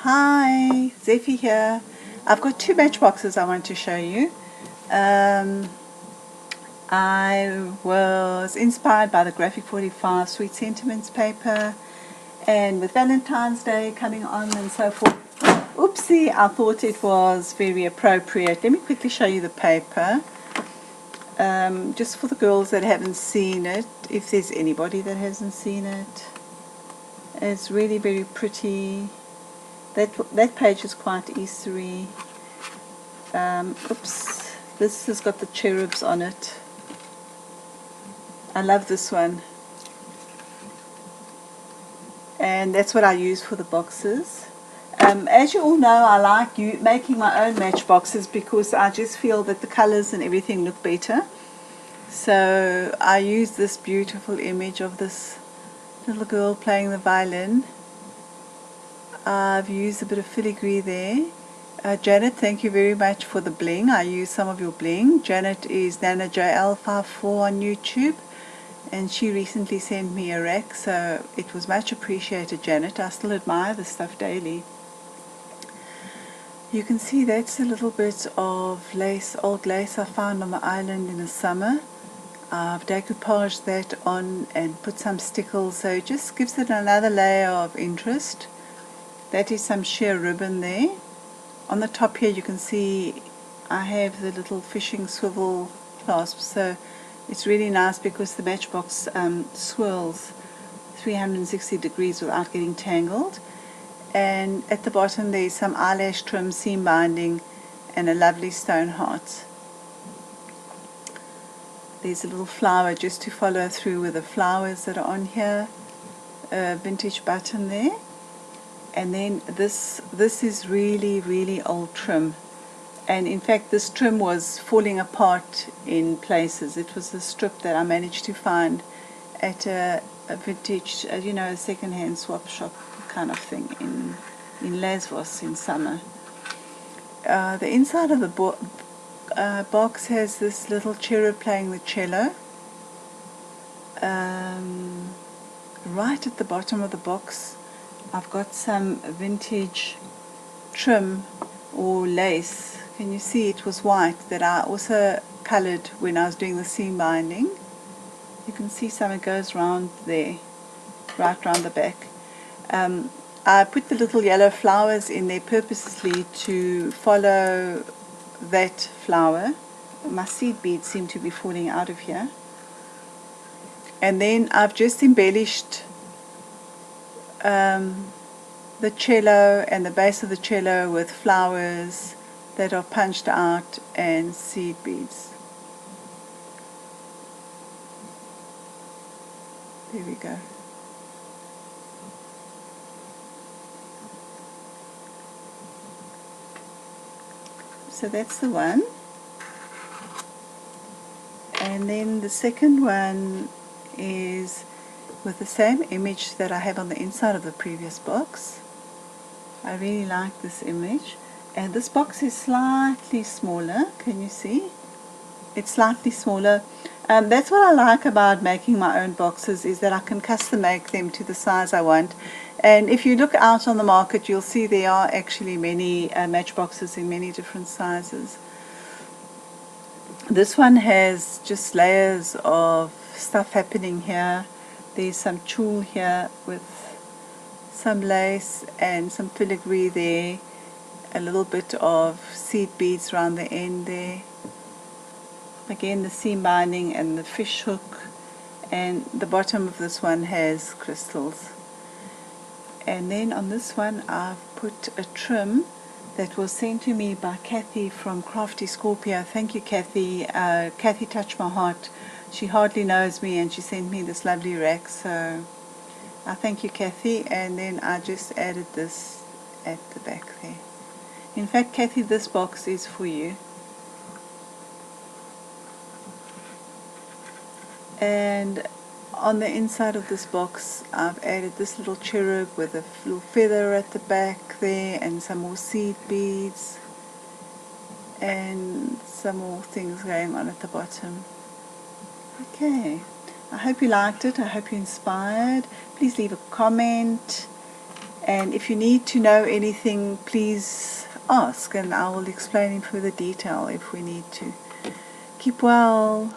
Hi, Zeffy here. I've got two matchboxes I want to show you. I was inspired by the Graphic45 Sweet Sentiments paper, and with Valentine's Day coming on and so forth, oopsie, I thought it was very appropriate. Let me quickly show you the paper, just for the girls that haven't seen it, if there's anybody that hasn't seen it. It's really very pretty. That page is quite Eastery. Oops, this has got the cherubs on it. I love this one, and that's what I use for the boxes. As you all know, I like making my own matchboxes because I just feel that the colors and everything look better. So I use this beautiful image of this little girl playing the violin. I've used a bit of filigree there. Janet, thank you very much for the bling. I use some of your bling. Janet is NanaJL54 on YouTube, and she recently sent me a rack, so it was much appreciated, Janet. I still admire this stuff daily. You can see that's a little bit of lace, old lace I found on the island in the summer. I've decoupaged that on and put some stickles, so it just gives it another layer of interest. That is some sheer ribbon there. On the top here you can see I have the little fishing swivel clasps, so it's really nice because the matchbox swirls 360 degrees without getting tangled. And at the bottom there's some eyelash trim, seam binding, and a lovely stone heart. There's a little flower just to follow through with the flowers that are on here. A vintage button there. And then this is really old trim, and in fact this trim was falling apart in places. It was a strip that I managed to find at a vintage, a second-hand swap shop kind of thing in Lesvos in summer. The inside of the box has this little cherub playing the cello. Right at the bottom of the box I've got some vintage trim or lace. Can you see it was white that I also colored when I was doing the seam binding. You can see some, it goes round there, right round the back. I put the little yellow flowers in there purposely to follow that flower. My seed beads seem to be falling out of here. And then I've just embellished the cello and the base of the cello with flowers that are punched out and seed beads. There we go. So that's the one. And then the second one is with the same image that I have on the inside of the previous box. I really like this image, and this box is slightly smaller. Can you see? It's slightly smaller. That's what I like about making my own boxes, is that I can custom make them to the size I want. And if you look out on the market, you'll see there are actually many matchboxes in many different sizes. This one has just layers of stuff happening here. There's some tulle here with some lace and some filigree there, a little bit of seed beads around the end there. Again, the seam binding and the fish hook, and the bottom of this one has crystals. And then on this one I've put a trim that was sent to me by Kathy from Crafty Scorpio. Thank you, Kathy. Kathy touched my heart. She hardly knows me, and she sent me this lovely rack, so I thank you, Kathy. And then I just added this at the back there. In fact, Kathy, this box is for you. And on the inside of this box I've added this little cherub with a little feather at the back there, and some more seed beads and some more things going on at the bottom. Okay, I hope you liked it. I hope you're inspired. Please leave a comment And if you need to know anything, please ask and I will explain in further detail if we need to. Keep well.